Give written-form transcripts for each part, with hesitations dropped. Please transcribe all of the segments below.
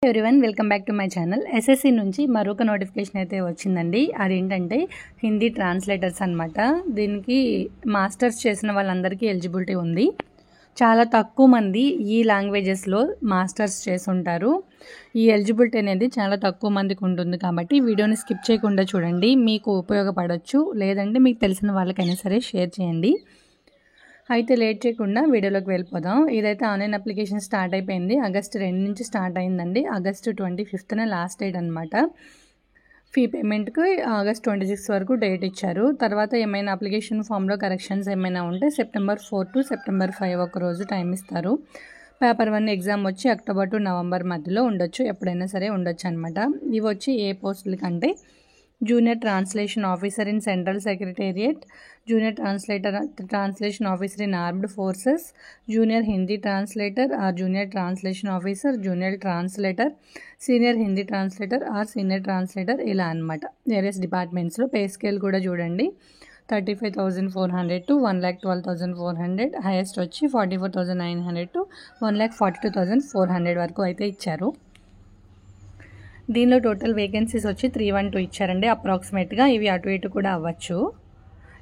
Everyone welcome back to my channel. SSC నుంచి మరొక notification అయితే వచ్చిందండి. అదేంటంటే హిందీ ట్రాన్స్లేటర్స్ అనమాట. దీనికి మాస్టర్స్ చేసిన వాళ్ళందరికీ ఎలిజిబిలిటీ ఉంది. చాలా తక్కువ మంది ఈ లాంగ్వేజెస్లో మాస్టర్స్ చేసుంటారు. ఈ ఎలిజిబిలిటీ అనేది చాలా తక్కువ మందికి ఉంటుంది కాబట్టి వీడియోని స్కిప్ చేయకుండా చూడండి, మీకు ఉపయోగపడవచ్చు. లేదంటే మీకు తెలిసిన వాళ్ళకైనా సరే షేర్ చేయండి. అయితే లేట్ చేయకుండా వీడియోలోకి వెళ్ళిపోదాం. ఇదైతే ఆన్లైన్ అప్లికేషన్ స్టార్ట్ అయిపోయింది. ఆగస్టు 2 నుంచి స్టార్ట్ అయిందండి. ఆగస్టు 25న లాస్ట్ డేట్ అనమాట. ఫీ పేమెంట్కి ఆగస్ట్ 26 వరకు డేట్ ఇచ్చారు. తర్వాత ఏమైనా అప్లికేషన్ ఫామ్లో కరెక్షన్స్ ఏమైనా ఉంటే సెప్టెంబర్ 4 to సెప్టెంబర్ 5 ఒక రోజు టైం ఇస్తారు. పేపర్ 1 ఎగ్జామ్ వచ్చి అక్టోబర్ టు నవంబర్ మధ్యలో ఉండొచ్చు, ఎప్పుడైనా సరే ఉండొచ్చు అనమాట. ఇవి వచ్చి ఏ పోస్టుల కంటే junior translation officer in central secretariat, junior translation officer in armed forces, junior Hindi translator or junior translation officer, junior translator, senior Hindi translator or senior translator, ఇలా అనమాట. వేరియస్ డిపార్ట్మెంట్స్లో పే స్కేల్ కూడా చూడండి. 35,400 to 1,12,400, హైయెస్ట్ వచ్చి 44,900 to 1,42,400 వరకు అయితే ఇచ్చారు. దీనిలో total vacancies వచ్చి 312 ఇచ్చారండి అప్రాక్సిమేట్గా. ఇవి అటు ఇటు కూడా అవ్వచ్చు.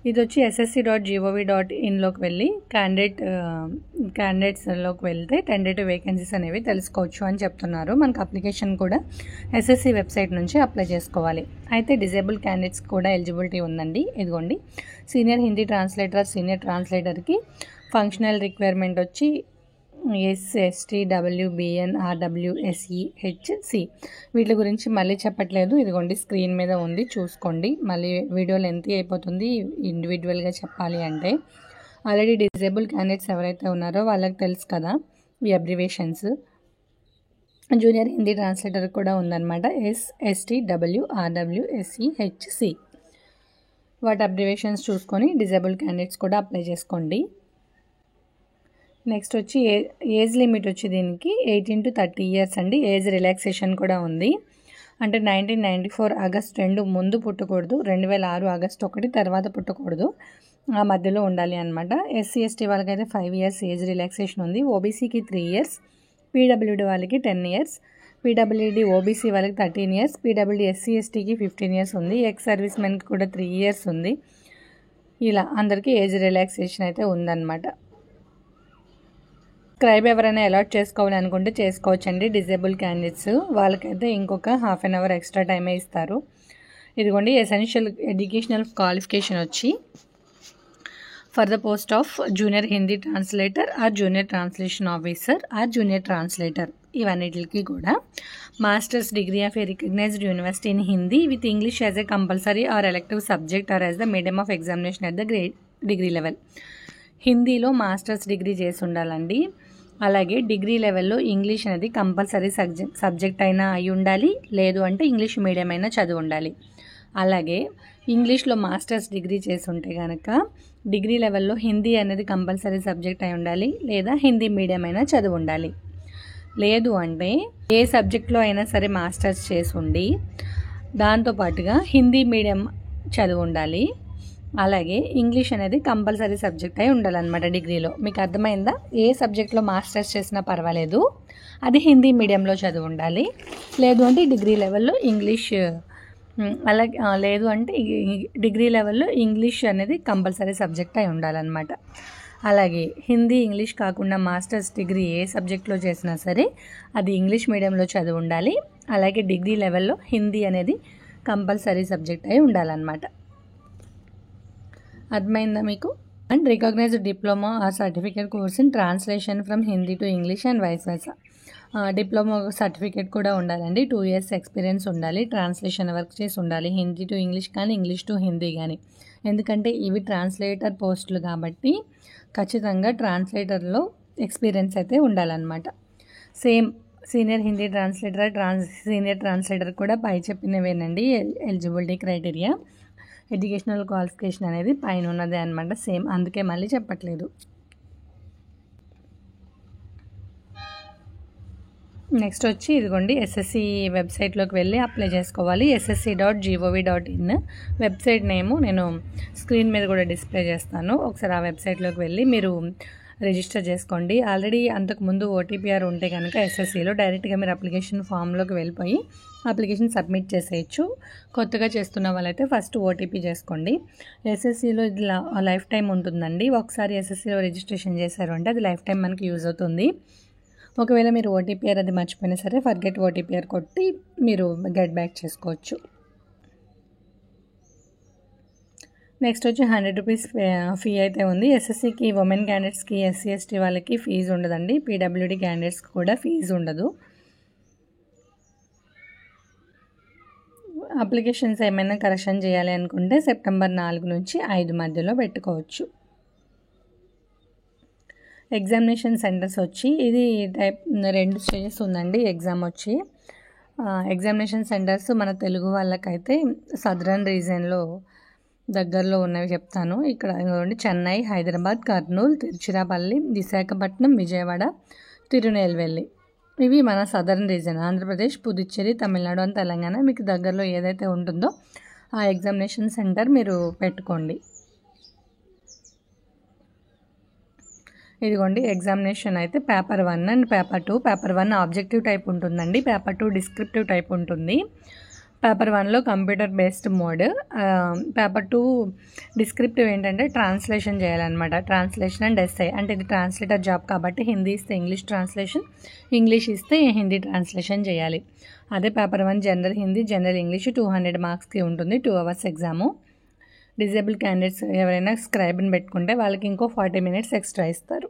ఇది వచ్చి ssc.gov.inలోకి వెళ్ళి క్యాండిడేట్స్లోకి వెళ్తే టెండేటివ్ వేకెన్సీస్ అనేవి తెలుసుకోవచ్చు అని చెప్తున్నారు. మనకు అప్లికేషన్ కూడా ఎస్ఎస్సి వెబ్సైట్ నుంచి అప్లై చేసుకోవాలి. అయితే డిజేబుల్ క్యాండిడేట్స్ కూడా ఎలిజిబిలిటీ ఉందండి. ఇదిగోండి, సీనియర్ హిందీ ట్రాన్స్లేటర్, సీనియర్ ట్రాన్స్లేటర్కి ఫంక్షనల్ రిక్వైర్మెంట్ వచ్చి SST, WBN, RW, SE, HC. వీటి గురించి మళ్ళీ చెప్పట్లేదు. ఇదిగోండి స్క్రీన్ మీద ఉంది, చూసుకోండి. మళ్ళీ వీడియో లెంత్ అయిపోతుంది ఇండివిజువల్గా చెప్పాలి అంటే. ఆల్రెడీ డిజేబుల్ క్యాండిడేట్స్ ఎవరైతే ఉన్నారో వాళ్ళకి తెలుసు కదా ఈ అబ్రివేషన్స్. జూనియర్ హిందీ ట్రాన్స్లేటర్ కూడా ఉందన్నమాట, SST, RW, SE, HC. వాటి అబ్రివేషన్స్ చూసుకొని డిజేబుల్ క్యాండిడేట్స్ కూడా అప్లై చేసుకోండి. నెక్స్ట్ వచ్చి ఏజ్ లిమిట్ వచ్చి దీనికి 18 to 30 years అండి. ఏజ్ రిలాక్సేషన్ కూడా ఉంది. అంటే 1994 ఆగస్ట్ 2 ముందు పుట్టకూడదు, 2006 ఆగస్ట్ 1 తర్వాత పుట్టకూడదు, ఆ మధ్యలో ఉండాలి అనమాట. SC/ST వాళ్ళకైతే 5 years ఏజ్ రిలాక్సేషన్ ఉంది. ఓబీసీకి 3 years, PWD వాళ్ళకి 10 years, PWD OBC వాళ్ళకి 13 years, PWD SC/STకి 15 years ఉంది. ఎక్స్ సర్వీస్ మెన్కి కూడా 3 years ఉంది. ఇలా అందరికీ ఏజ్ రిలాక్సేషన్ అయితే ఉందన్నమాట. స్క్రైబ్ ఎవరైనా అలాట్ చేసుకోవాలి అనుకుంటే చేసుకోవచ్చండి. డిజేబుల్ క్యాండిడేట్స్ వాళ్ళకైతే ఇంకొక ½ an hour ఎక్స్ట్రా టైమే ఇస్తారు. ఇదిగోండి, ఎసెన్షియల్ ఎడ్యుకేషనల్ క్వాలిఫికేషన్ వచ్చి for the post of junior Hindi translator or junior translation officer or junior translator, ఇవన్నిటికి కూడా masters degree of a recognised university in Hindi with English as a compulsory or elective subject or as the medium of examination at the degree level. హిందీలో masters degree చేసి ఉండాలండి. అలాగే degree లెవెల్లో English అనేది compulsory subject అయినా అయి ఉండాలి, లేదు అంటే ఇంగ్లీష్ మీడియం అయినా చదివి ఉండాలి. అలాగే ఇంగ్లీష్లో మాస్టర్స్ డిగ్రీ చేసి ఉంటే కనుక డిగ్రీ లెవెల్లో హిందీ అనేది కంపల్సరీ సబ్జెక్ట్ అయి ఉండాలి, లేదా హిందీ మీడియం అయినా చదివి ఉండాలి. లేదు అంటే ఏ సబ్జెక్ట్లో అయినా సరే మాస్టర్స్ చేసి ఉండి దాంతోపాటుగా హిందీ మీడియం చదివి ఉండాలి. అలాగే ఇంగ్లీష్ అనేది కంపల్సరీ సబ్జెక్ట్ అయి ఉండాలన్నమాట డిగ్రీలో. మీకు అర్థమైందా? ఏ సబ్జెక్ట్లో మాస్టర్స్ చేసినా పర్వాలేదు, అది హిందీ మీడియంలో చదివి ఉండాలి. లేదు అంటే డిగ్రీ లెవెల్లో ఇంగ్లీష్, అలాగే లేదు అంటే డిగ్రీ లెవెల్లో ఇంగ్లీష్ అనేది కంపల్సరీ సబ్జెక్ట్ అయి ఉండాలన్నమాట. అలాగే హిందీ ఇంగ్లీష్ కాకుండా మాస్టర్స్ డిగ్రీ ఏ సబ్జెక్ట్లో చేసినా సరే అది ఇంగ్లీష్ మీడియంలో చదివి ఉండాలి. అలాగే డిగ్రీ లెవెల్లో హిందీ అనేది కంపల్సరీ సబ్జెక్ట్ అయి ఉండాలన్నమాట. అర్థమైందా మీకు? And recognised diploma or certificate course in translation from Hindi to English and vice versa. Diploma certificate కూడా ఉండాలండి. 2 years ఎక్స్పీరియన్స్ ఉండాలి. ట్రాన్స్లేషన్ వర్క్ చేసి ఉండాలి, హిందీ టు ఇంగ్లీష్ కానీ ఇంగ్లీష్ టు హిందీ కానీ. ఎందుకంటే ఇవి ట్రాన్స్లేటర్ పోస్టులు కాబట్టి ఖచ్చితంగా ట్రాన్స్లేటర్లో ఎక్స్పీరియన్స్ అయితే ఉండాలన్నమాట. Same senior Hindi translator, senior translator కూడా పై చెప్పినవేనండి ఎలిజిబిలిటీ క్రైటీరియా. ఎడ్యుకేషనల్ క్వాలిఫికేషన్ అనేది పైన ఉన్నదే అనమాట, సేమ్, అందుకే మళ్ళీ చెప్పట్లేదు. నెక్స్ట్ వచ్చి ఇదిగోండి, ఎస్ఎస్సి వెబ్సైట్లోకి వెళ్ళి అప్లై చేసుకోవాలి. ssc.gov.in వెబ్సైట్ నేము నేను స్క్రీన్ మీద కూడా డిస్ప్లే చేస్తాను. ఒకసారి ఆ వెబ్సైట్లోకి వెళ్ళి మీరు రిజిస్టర్ చేసుకోండి. ఆల్రెడీ అంతకుముందు ఓటీపీఆర్ ఉంటే కనుక ఎస్ఎస్సిలో డైరెక్ట్గా మీరు అప్లికేషన్ ఫామ్లోకి వెళ్ళిపోయి అప్లికేషన్ సబ్మిట్ చేసేయచ్చు. కొత్తగా చేస్తున్న వాళ్ళైతే ఫస్ట్ ఓటీపీ చేసుకోండి. ఎస్ఎస్సిలో ఇది లైఫ్ టైం ఉంటుందండి. ఒకసారి ఎస్ఎస్సిలో రిజిస్ట్రేషన్ చేశారు అంటే అది లైఫ్ టైం మనకి యూజ్ అవుతుంది. ఒకవేళ మీరు ఓటీపీఆర్ అది మర్చిపోయినా సరే ఫర్గెట్ ఓటీపీఆర్ కొట్టి మీరు గెట్ బ్యాక్ చేసుకోవచ్చు. నెక్స్ట్ వచ్చి 100 రూపీస్ ఫీ అయితే ఉంది. ఎస్ఎస్సికి ఉమెన్ క్యాండిడేట్స్కి ఎస్సీ ఎస్టీ వాళ్ళకి ఫీజు ఉండదండి. పీడబ్ల్యూడీ క్యాండిడేట్స్కి కూడా ఫీజు ఉండదు. అప్లికేషన్స్ ఏమైనా కరెక్షన్ చేయాలి అనుకుంటే సెప్టెంబర్ 4 నుంచి 5 మధ్యలో పెట్టుకోవచ్చు. ఎగ్జామినేషన్ సెంటర్స్ వచ్చి ఇది టైప్ 2 స్టేజెస్ ఉందండి. ఎగ్జామ్ వచ్చి ఎగ్జామినేషన్ సెంటర్స్ మన తెలుగు వాళ్ళకైతే సదరన్ రీజియన్లో దగ్గరలో ఉన్నవి చెప్తాను. ఇక్కడ చెన్నై, హైదరాబాద్, కర్నూలు, తిరుచిరాపల్లి, విశాఖపట్నం, విజయవాడ, తిరునెల్వేలి ఇవి మన southern reason. Andhra Pradesh, Puducherry, Tamil Nadu and Telangana మీకు దగ్గరలో ఏదైతే ఉంటుందో ఆ ఎగ్జామినేషన్ సెంటర్ మీరు పెట్టుకోండి. ఇదిగోండి ఎగ్జామినేషన్ అయితే paper 1 and paper 2. Paper 1 objective type ఉంటుందండి. పేపర్ 2 డిస్క్రిప్టివ్ టైప్ ఉంటుంది. పేపర్ 1లో computer based mode. Paper 2 descriptive ఏంటంటే ట్రాన్స్లేషన్ చేయాలన్నమాట. ట్రాన్స్లేషన్ అండ్ ఎస్ఐ అంటే ఇది ట్రాన్స్లేటర్ జాబ్ కాబట్టి హిందీ ఇస్తే ఇంగ్లీష్ ట్రాన్స్లేషన్, ఇంగ్లీష్ ఇస్తే హిందీ ట్రాన్స్లేషన్ చేయాలి. అదే paper 1 general Hindi, general English 200 మార్క్స్కి ఉంటుంది. 2 hours ఎగ్జాము. డిజేబుల్ క్యాండిడేట్స్ ఎవరైనా స్క్రైబ్ని పెట్టుకుంటే వాళ్ళకి ఇంకో 40 minutes ఎక్స్ట్రా ఇస్తారు.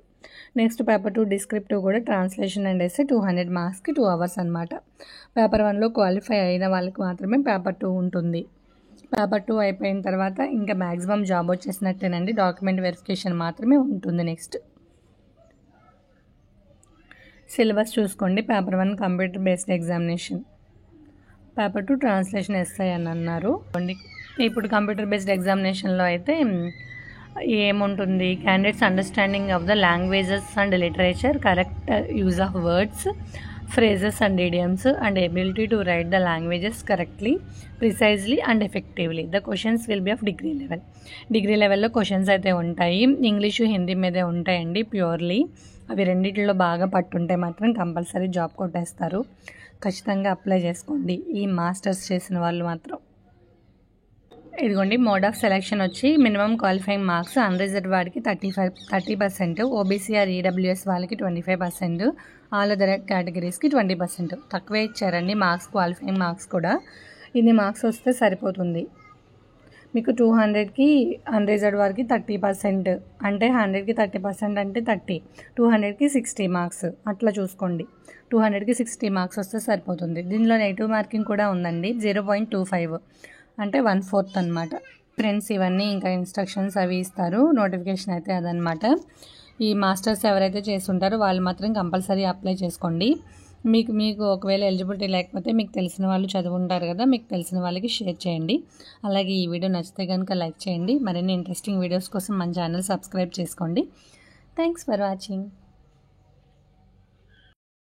నెక్స్ట్ పేపర్ 2 డిస్క్రిప్టివ్ కూడా ట్రాన్స్లేషన్ అండ్ ఎస్సే 200 మార్క్స్కి 2 hours అనమాట. పేపర్ 1లో క్వాలిఫై అయిన వాళ్ళకి మాత్రమే పేపర్ 2 ఉంటుంది. పేపర్ 2 అయిపోయిన తర్వాత ఇంకా మ్యాక్సిమం జాబ్ వచ్చేసినట్టేనండి. డాక్యుమెంట్ వెరిఫికేషన్ మాత్రమే ఉంటుంది. నెక్స్ట్ సిలబస్ చూసుకోండి. Paper 1 computer based examination, paper 2 translation SI అని అన్నారు. ఇప్పుడు కంప్యూటర్ బేస్డ్ ఎగ్జామినేషన్లో అయితే ఏముంటుంది, candidates understanding of the languages and literature, correct use of words, phrases and idioms, and ability to write the languages correctly, precisely and effectively. The questions will be of degree level. Degree లెవెల్లో questions అయితే ఉంటాయి. English, Hindi మీదే ఉంటాయండి purely. అవి రెండింటిలో బాగా పట్టుంటే మాత్రం compulsory job కొట్టేస్తారు. ఖచ్చితంగా అప్లై చేసుకోండి ఈ మాస్టర్స్ చేసిన వాళ్ళు మాత్రం. ఇదిగోండి మోడ్ ఆఫ్ సెలెక్షన్ వచ్చి మినిమం క్వాలిఫైయింగ్ మార్క్స్ అన్రిజర్వ్ వాడికి 30%, ఓబీసీఆర్ ఈడబ్ల్యూఎస్ వాళ్ళకి 25%, ఆల్ అదర్ కేటగిరీస్కి 20%. తక్కువే ఇచ్చారండి మార్క్స్, క్వాలిఫైయింగ్ మార్క్స్ కూడా. ఇన్ని మార్క్స్ వస్తే సరిపోతుంది మీకు. 200కి అన్రిజర్వ్ వారికి 30%, అంటే 100కి 30% అంటే 30, 200కి 60 మార్క్స్ అట్లా చూసుకోండి. 200కి 60 మార్క్స్ వస్తే సరిపోతుంది. దీనిలో నెగిటివ్ మార్కింగ్ కూడా ఉందండి, 0.25 అంటే 1/4 అనమాట. ఫ్రెండ్స్ ఇవన్నీ ఇంకా ఇన్స్ట్రక్షన్స్ అవి ఇస్తారు. నోటిఫికేషన్ అయితే అదనమాట. ఈ మాస్టర్స్ ఎవరైతే చేస్తుంటారో వాళ్ళు మాత్రం కంపల్సరీ అప్లై చేసుకోండి. మీకు ఒకవేళ ఎలిజిబిలిటీ లేకపోతే మీకు తెలిసిన వాళ్ళు చదువుంటారు కదా, మీకు తెలిసిన వాళ్ళకి షేర్ చేయండి. అలాగే ఈ వీడియో నచ్చితే కనుక లైక్ చేయండి. మరిన్ని ఇంట్రెస్టింగ్ వీడియోస్ కోసం మన ఛానల్ సబ్స్క్రైబ్ చేసుకోండి. Thanks for watching.